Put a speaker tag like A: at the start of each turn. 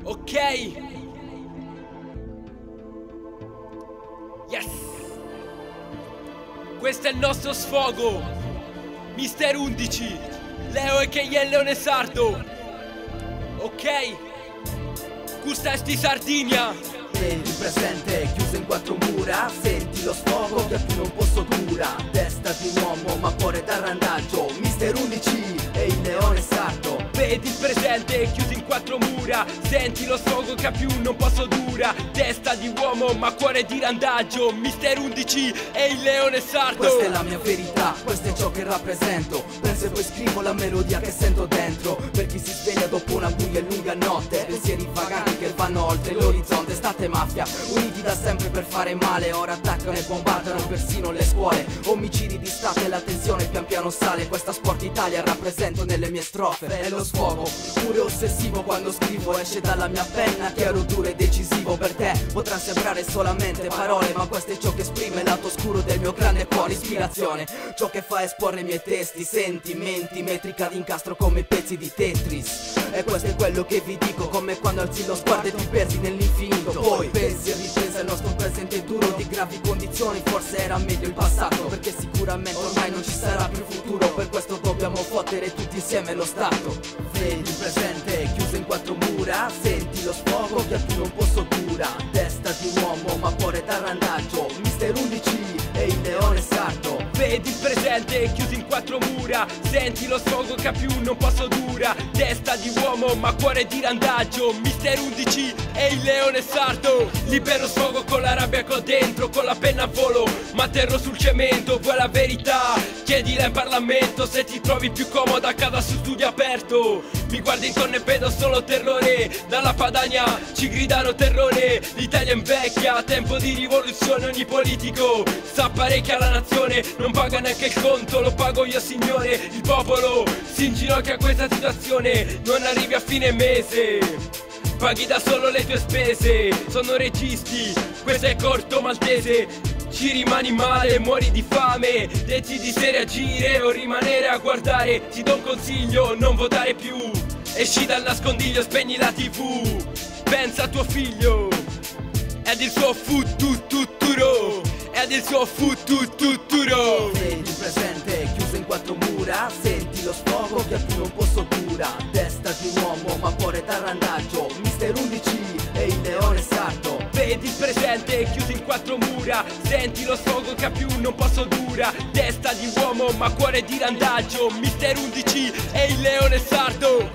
A: Ok. Yes. Questo è il nostro sfogo. Mister 11, Leo e il Leone Sardo. Ok. Questa è sti Sardinia.
B: Vedi il presente chiuso in quattro mura, senti lo sfogo che più non posso dura. Testa di un uomo ma cuore da randaggio, Mister 11 e il Leone Sardo.
A: Vedi il presente chiuso in quattro mura, senti lo sfogo che più non posso dura. Testa di uomo ma cuore di randaggio, Mister 11 e il Leone Sardo.
B: Questa è la mia verità, questo è ciò che rappresento. Penso e poi scrivo la melodia che sento dentro. Per chi si sveglia dopo una buia e lunga notte, pensieri vaganti che vanno oltre l'orizzonte. State mafia, uniti da sempre per fare male, ora attaccano e bombardano persino le scuole. Omicidi di stato e la tensione pian piano sale. Questa Sport Italia rappresento nelle mie strofe. È lo sfogo, pure ossessivo quando scrivo. Esce dalla mia penna, chiaro, duro e decisivo. Per te potrà sembrare solamente parole, ma questo è ciò che esprime il lato oscuro del mio grande cuore. Ispirazione, ciò che fa esporre i miei testi, sentimenti, metrica d'incastro come pezzi di Tetris. E questo è quello che vi dico, come quando alzi lo sguardo e ti perdi nell'infinito. Poi pensi e ripensa il nostro presente duro di gravi condizioni. Forse era meglio il passato, perché sicuramente ormai non ci sarà più futuro. Per questo dobbiamo fottere tutti insieme lo Stato. Vedi il presente chiuso in quattro mura, senti lo sfogo che più non posso dura. Testa di un uomo ma cuore da randaggio, Mister 11 e il Leone Sardo.
A: Vedi il presente chiuso in quattro mura, senti lo sfogo che più non posso dura. Testa di uomo ma cuore di randaggio, Mister 11 e il Leone Sardo. Libero sfogo con la rabbia che ho dentro, con la penna a volo, ma atterro sul cemento. Vuoi la verità? Chiedila in Parlamento. Se ti trovi più comoda a casa su studio aperto, mi guardo intorno e vedo solo terrore. Dalla Padania ci gridano terrore. L'Italia invecchia, tempo di rivoluzione. Ogni politico sa parecchia la nazione, non paga neanche il conto, lo pago io signore. Il popolo si inginocchia a questa situazione, non arrivi a fine mese, paghi da solo le tue spese. Sono registi, questo è corto maltese. Ci rimani male, muori di fame, decidi se reagire o rimanere a guardare. Ti do un consiglio, non votare più. Esci dal nascondiglio, spegni la TV. Pensa a tuo figlio ed il suo futuro, ed il suo futuro.
B: Vedi il presente chiuso in quattro mura, senti lo sfogo che più non posso dura. Testa di un uomo ma cuore da randaggio, Mister 11 e il Leone Sardo.
A: Vedi il presente chiuso in quattro mura, senti lo sfogo che più non posso dura. Testa di uomo ma cuore di randaggio, Mister 11 e il Leone Sardo.